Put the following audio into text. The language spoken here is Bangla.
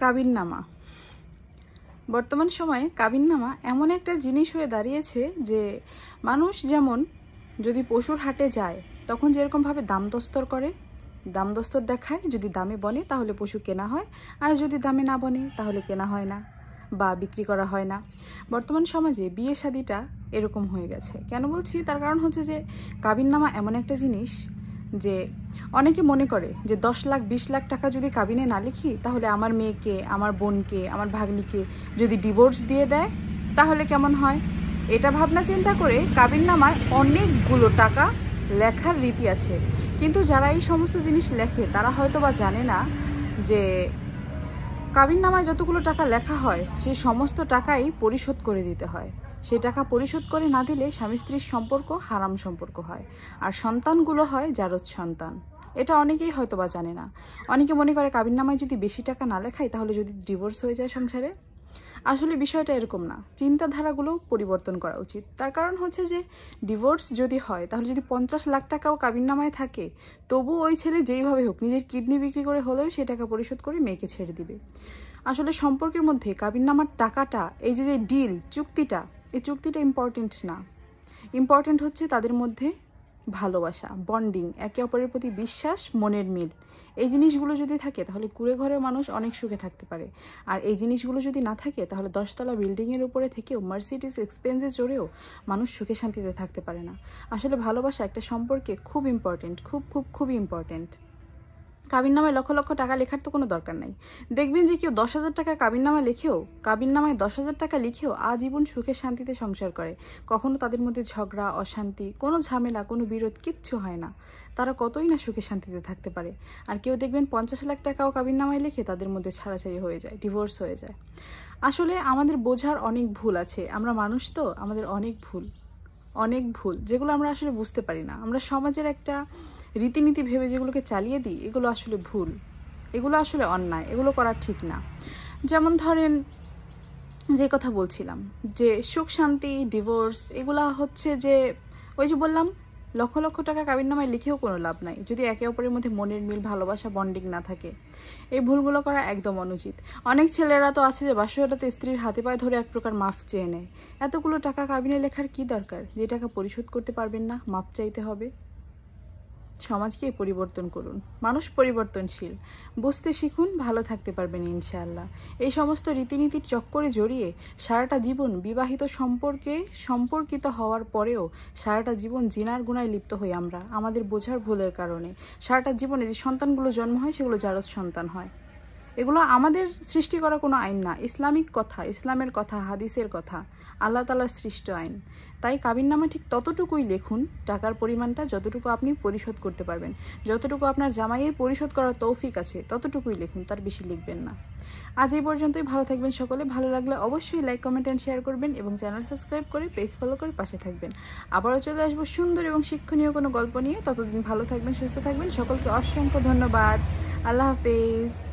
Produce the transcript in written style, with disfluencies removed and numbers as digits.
কাবিননামা। বর্তমান সময়ে কাবিননামা এমন একটা জিনিস হয়ে দাঁড়িয়েছে যে মানুষ যেমন যদি পশুর হাটে যায় তখন যেরকমভাবে দাম দস্তর করে, দাম দস্তর দেখায়, যদি দামে বনে তাহলে পশু কেনা হয়, আর যদি দামে না বনে তাহলে কেনা হয় না বা বিক্রি করা হয় না। বর্তমান সমাজে বিয়ে শাদিটা এরকম হয়ে গেছে। কেন বলছি? তার কারণ হচ্ছে যে কাবিননামা এমন একটা জিনিস যে অনেকে মনে করে যে 10 লাখ 20 লাখ টাকা যদি কাবিনে না লিখি তাহলে আমার মেয়েকে, আমার বোনকে, আমার ভাগ্নিকে যদি ডিভোর্স দিয়ে দেয় তাহলে কেমন হয়। এটা ভাবনা চিন্তা করে কাবিননামায় অনেকগুলো টাকা লেখার রীতি আছে। কিন্তু যারা এই সমস্ত জিনিস লেখে তারা হয়তো বা জানে না যে কাবিননামায় যতগুলো টাকা লেখা হয় সেই সমস্ত টাকাই পরিশোধ করে দিতে হয়। সেই টাকা পরিশোধ করে না দিলে স্বামী স্ত্রীর সম্পর্ক হারাম সম্পর্ক হয়, আর সন্তানগুলো হয় জারজ সন্তান। এটা অনেকেই হয়তো বা জানে না। অনেকে মনে করে কাবিননামায় যদি বেশি টাকা না লেখাই তাহলে যদি ডিভোর্স হয়ে যায় সংসারে। আসলে বিষয়টা এরকম না, চিন্তাধারাগুলো পরিবর্তন করা উচিত। তার কারণ হচ্ছে যে ডিভোর্স যদি হয় তাহলে যদি 50 লাখ টাকাও কাবিননামায় থাকে তবু ওই ছেলে যেইভাবে হোক নিজের কিডনি বিক্রি করে হলেও সে টাকা পরিশোধ করে মেয়েকে ছেড়ে দিবে। আসলে সম্পর্কের মধ্যে কাবিননামার টাকাটা, এই যে ডিল, চুক্তিটা, এই চুক্তিটা ইম্পর্টেন্ট না। ইম্পর্টেন্ট হচ্ছে তাদের মধ্যে ভালোবাসা, বন্ডিং, একে অপরের প্রতি বিশ্বাস, মনের মিল। এই জিনিসগুলো যদি থাকে তাহলে কুড়ে ঘরের মানুষ অনেক সুখে থাকতে পারে। আর এই জিনিসগুলো যদি না থাকে তাহলে 10 তলা বিল্ডিংয়ের উপরে থেকেও, মার্সিডিজ এক্সপেন্সে চড়েও মানুষ সুখে শান্তিতে থাকতে পারে না। আসলে ভালোবাসা একটা সম্পর্কে খুব ইম্পর্টেন্ট, খুবই ইম্পর্টেন্ট। কাবিননামায় লক্ষ লক্ষ টাকা লেখার তো কোনো দরকার নাই। দেখবেন যে কেউ 10,000 টাকা কাবিননামায় 10,000 টাকা লিখেও আজীবন সুখে শান্তিতে সংসার করে। কখনো তাদের মধ্যে ঝগড়া, অশান্তি, কোনো ঝামেলা, কোনো বিরোধ কিচ্ছু হয় না। তারা কতই না সুখে শান্তিতে থাকতে পারে। আর কেউ দেখবেন 50 লাখ টাকাও কাবিননামায় লিখে তাদের মধ্যে ছাড়াছাড়ি হয়ে যায়, ডিভোর্স হয়ে যায়। আসলে আমাদের বোঝার অনেক ভুল আছে। আমরা মানুষ তো, আমাদের অনেক ভুল যেগুলো আমরা আসলে বুঝতে পারি না। আমরা সমাজের একটা রীতিনীতি ভেবে যেগুলোকে চালিয়ে দিই, এগুলো আসলে ভুল, এগুলো আসলে অন্যায়, এগুলো করা ঠিক না। যেমন ধরেন যে কথা বলছিলাম যে সুখ শান্তি, ডিভোর্স, এগুলা হচ্ছে যে ওই যে বললাম লক্ষ লক্ষ টাকা কাবিননামায় লিখেও কোনো লাভ নাই যদি একে অপরের মধ্যে মনের মিল, ভালোবাসা, বন্ডিং না থাকে। এই ভুলগুলো করা একদম অনুচিত। অনেক ছেলেরা তো আছে যে বাসরাতে স্ত্রীর হাতে পায়ে ধরে এক প্রকার মাফ চেয়ে নেয়। এতগুলো টাকা কাবিনে লেখার কি দরকার? যে টাকা পরিশোধ করতে পারবেন না, মাফ চাইতে হবে। সমাজকে পরিবর্তন করুন। মানুষ পরিবর্তনশীল, বুঝতে শিখুন, ভালো থাকতে পারবেন ইনশাআল্লাহ। এই সমস্ত রীতিনীতির চক্করে জড়িয়ে সারাটা জীবন বিবাহিত সম্পর্কিত হওয়ার পরেও সারাটা জীবন জিনার গুনায় লিপ্ত হই আমরা, আমাদের বোঝার ভুলের কারণে। সারাটা জীবনে যে সন্তানগুলো জন্ম হয় সেগুলো জারজ সন্তান হয়। এগুলো আমাদের সৃষ্টি করা কোনো আইন না, ইসলামিক কথা, ইসলামের কথা, হাদিসের কথা, আল্লাহ তাআলার সৃষ্ট আইন। তাই কাবিননামা ঠিক ততটুকুই লিখুন, টাকার পরিমাণটা যতটুকু আপনি পরিশোধ করতে পারবেন, যতটুকু আপনার জামাইয়ের পরিশোধ করার তৌফিক আছে ততটুকুই লিখুন, তার বেশি লিখবেন না। আজ এই পর্যন্তই। ভালো থাকবেন সকলে। ভালো লাগলে অবশ্যই লাইক, কমেন্ট অ্যান্ড শেয়ার করবেন এবং চ্যানেল সাবস্ক্রাইব করে পেজ ফলো করে পাশে থাকবেন। আবারও চলে আসবো সুন্দর এবং শিক্ষণীয় কোনো গল্প নিয়ে। ততদিন ভালো থাকবেন, সুস্থ থাকবেন। সকলকে অসংখ্য ধন্যবাদ। আল্লাহ হাফেজ।